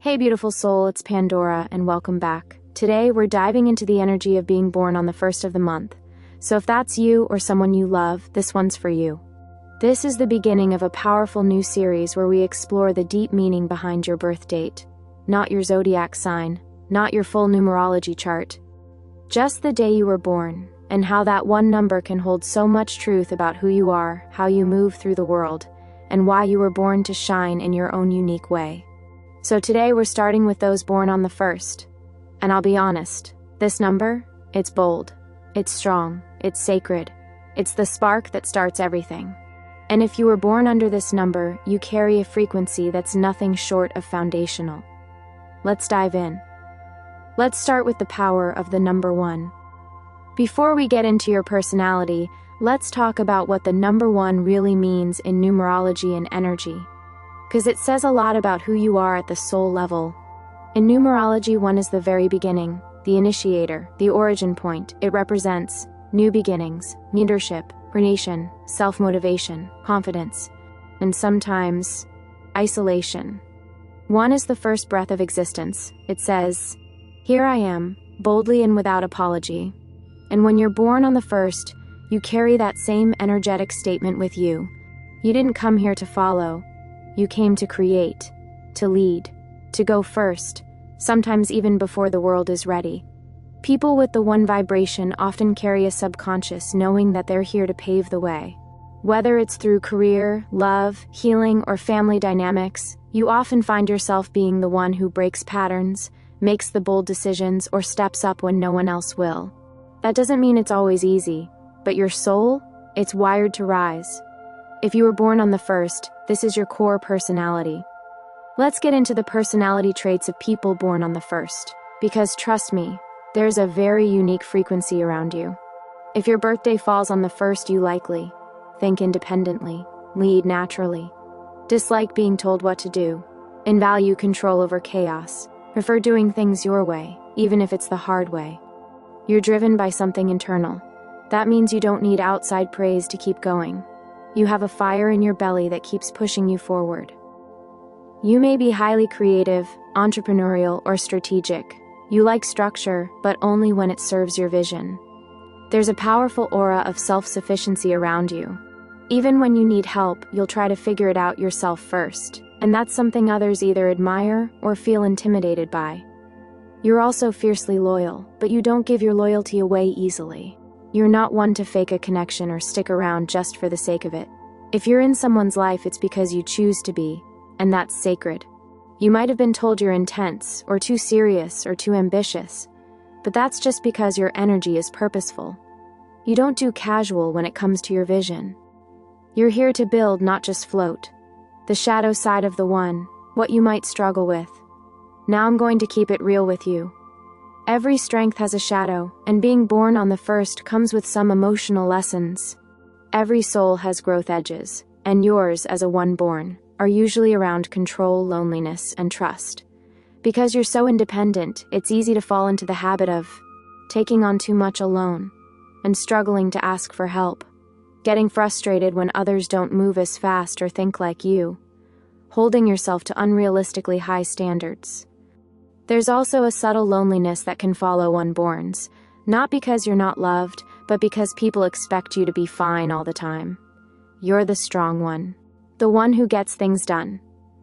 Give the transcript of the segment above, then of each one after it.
Hey beautiful soul, it's Pandora and welcome back. Today we're diving into the energy of being born on the first of the month. So if that's you or someone you love, this one's for you. This is the beginning of a powerful new series where we explore the deep meaning behind your birth date. Not your zodiac sign, not your full numerology chart. Just the day you were born, and how that one number can hold so much truth about who you are, how you move through the world, and why you were born to shine in your own unique way. So today we're starting with those born on the first. And I'll be honest, this number, it's bold, it's strong, it's sacred, it's the spark that starts everything. And if you were born under this number, you carry a frequency that's nothing short of foundational. Let's dive in. Let's start with the power of the number 1. Before we get into your personality, let's talk about what the number 1 really means in numerology and energy. Because it says a lot about who you are at the soul level. In numerology, 1 is the very beginning, the initiator, the origin point. It represents new beginnings, leadership, creation, self-motivation, confidence, and sometimes isolation. 1 is the first breath of existence. It says, "Here I am, boldly and without apology." And when you're born on the first, you carry that same energetic statement with you. You didn't come here to follow. You came to create, to lead, to go first, sometimes even before the world is ready. People with the 1 vibration often carry a subconscious knowing that they're here to pave the way. Whether it's through career, love, healing, or family dynamics, you often find yourself being the one who breaks patterns, makes the bold decisions, or steps up when no one else will. That doesn't mean it's always easy, but your soul, it's wired to rise. If you were born on the first, this is your core personality. Let's get into the personality traits of people born on the first, because trust me, there's a very unique frequency around you. If your birthday falls on the first, you likely think independently, lead naturally, dislike being told what to do, and value control over chaos, prefer doing things your way, even if it's the hard way. You're driven by something internal. That means you don't need outside praise to keep going. You have a fire in your belly that keeps pushing you forward. You may be highly creative, entrepreneurial, or strategic. You like structure, but only when it serves your vision. There's a powerful aura of self-sufficiency around you. Even when you need help, you'll try to figure it out yourself first, and that's something others either admire or feel intimidated by. You're also fiercely loyal, but you don't give your loyalty away easily. You're not one to fake a connection or stick around just for the sake of it. If you're in someone's life, it's because you choose to be, and that's sacred. You might have been told you're intense, or too serious, or too ambitious, but that's just because your energy is purposeful. You don't do casual when it comes to your vision. You're here to build, not just float. The shadow side of the 1, what you might struggle with. Now I'm going to keep it real with you. Every strength has a shadow, and being born on the first comes with some emotional lessons. Every soul has growth edges, and yours, as a 1 born, are usually around control, loneliness, and trust. Because you're so independent, it's easy to fall into the habit of taking on too much alone, and struggling to ask for help, getting frustrated when others don't move as fast or think like you, holding yourself to unrealistically high standards. There's also a subtle loneliness that can follow 1 borns, not because you're not loved, but because people expect you to be fine all the time. You're the strong one, the one who gets things done.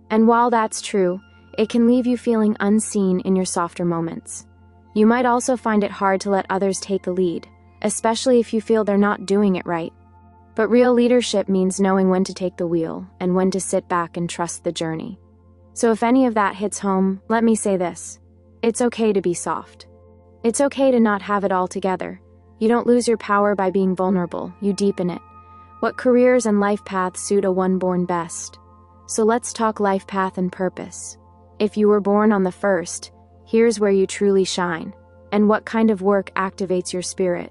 And while that's true, it can leave you feeling unseen in your softer moments. You might also find it hard to let others take the lead, especially if you feel they're not doing it right. But real leadership means knowing when to take the wheel and when to sit back and trust the journey. So if any of that hits home, let me say this. It's okay to be soft. It's okay to not have it all together. You don't lose your power by being vulnerable, you deepen it. What careers and life paths suit a 1 born best? So let's talk life path and purpose. If you were born on the first, here's where you truly shine, and what kind of work activates your spirit.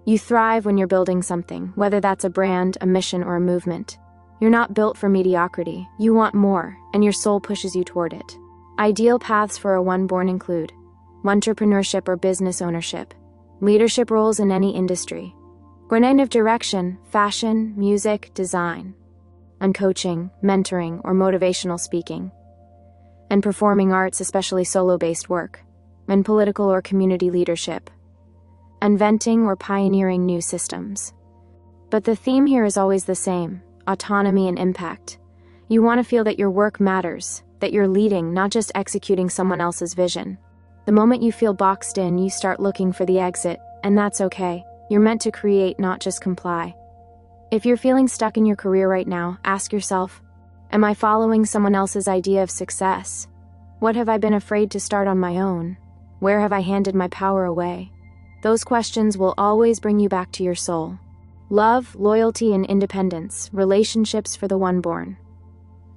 You thrive when you're building something, whether that's a brand, a mission, or a movement. You're not built for mediocrity. You want more, and your soul pushes you toward it. Ideal paths for a 1 born include entrepreneurship or business ownership, leadership roles in any industry, creative direction, fashion, music, design, and coaching, mentoring, or motivational speaking. and performing arts, especially solo-based work, and political or community leadership, inventing or pioneering new systems. But the theme here is always the same: autonomy and impact. You want to feel that your work matters, that you're leading, not just executing someone else's vision. The moment you feel boxed in, you start looking for the exit, and that's okay. You're meant to create, not just comply. If you're feeling stuck in your career right now, ask yourself, am I following someone else's idea of success? What have I been afraid to start on my own? Where have I handed my power away? Those questions will always bring you back to your soul. Love, loyalty, and independence, relationships for the one born.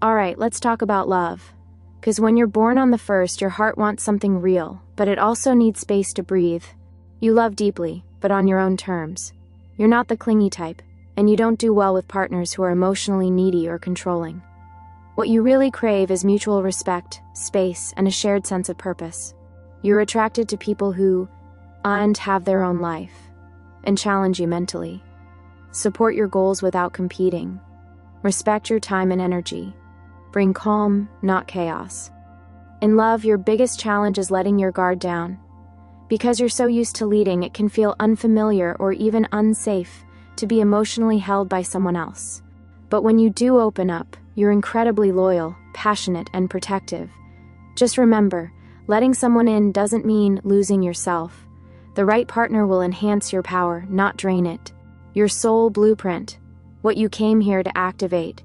Alright, let's talk about love. Because when you're born on the 1st, your heart wants something real, but it also needs space to breathe. You love deeply, but on your own terms. You're not the clingy type, and you don't do well with partners who are emotionally needy or controlling. What you really crave is mutual respect, space, and a shared sense of purpose. You're attracted to people who have their own life, and challenge you mentally. Support your goals without competing. Respect your time and energy. Bring calm, not chaos. In love, your biggest challenge is letting your guard down. Because you're so used to leading, it can feel unfamiliar or even unsafe to be emotionally held by someone else. But when you do open up, you're incredibly loyal, passionate, and protective. Just remember, letting someone in doesn't mean losing yourself. The right partner will enhance your power, not drain it. Your soul blueprint, what you came here to activate.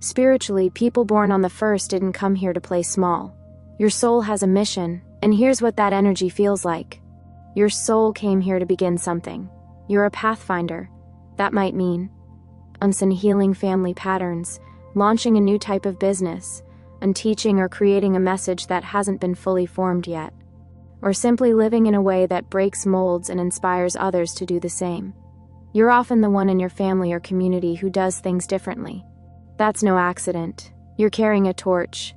Spiritually, people born on the 1st didn't come here to play small. Your soul has a mission, and here's what that energy feels like. Your soul came here to begin something. You're a pathfinder. That might mean healing family patterns, launching a new type of business, and teaching or creating a message that hasn't been fully formed yet, or simply living in a way that breaks molds and inspires others to do the same. You're often the one in your family or community who does things differently. That's no accident. You're carrying a torch.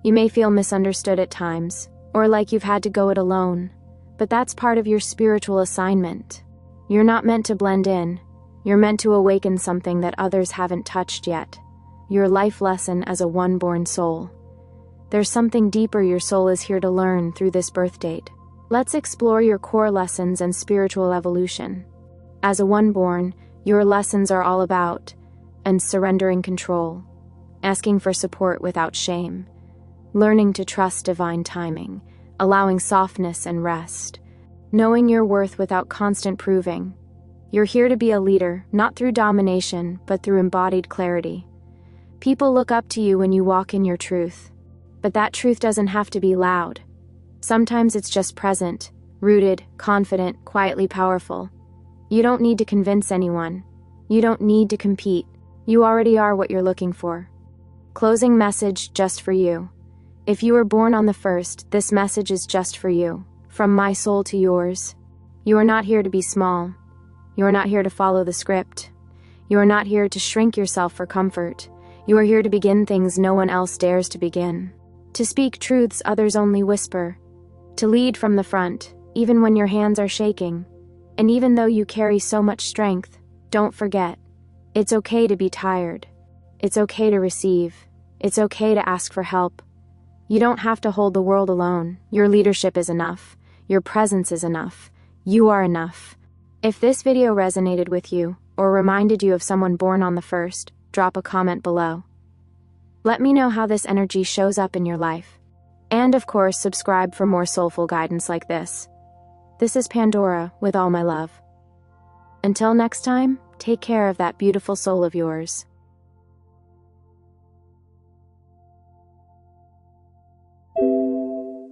You may feel misunderstood at times, or like you've had to go it alone, but that's part of your spiritual assignment. You're not meant to blend in. You're meant to awaken something that others haven't touched yet. Your life lesson as a one-born soul. There's something deeper your soul is here to learn through this birth date. Let's explore your core lessons and spiritual evolution. As a one-born, your lessons are all about surrendering control, asking for support without shame, learning to trust divine timing, allowing softness and rest, knowing your worth without constant proving. You're here to be a leader, not through domination, but through embodied clarity. People look up to you when you walk in your truth. But that truth doesn't have to be loud. Sometimes it's just present, rooted, confident, quietly powerful. You don't need to convince anyone. You don't need to compete. You already are what you're looking for. Closing message just for you. If you were born on the 1st, this message is just for you. From my soul to yours. You are not here to be small. You are not here to follow the script. You are not here to shrink yourself for comfort. You are here to begin things no one else dares to begin. To speak truths others only whisper. To lead from the front, even when your hands are shaking. And even though you carry so much strength, don't forget. It's okay to be tired. It's okay to receive. It's okay to ask for help. You don't have to hold the world alone. Your leadership is enough. Your presence is enough. You are enough. If this video resonated with you, or reminded you of someone born on the 1st, drop a comment below. Let me know how this energy shows up in your life. And of course, subscribe for more soulful guidance like this. This is Pandora, with all my love. Until next time, take care of that beautiful soul of yours.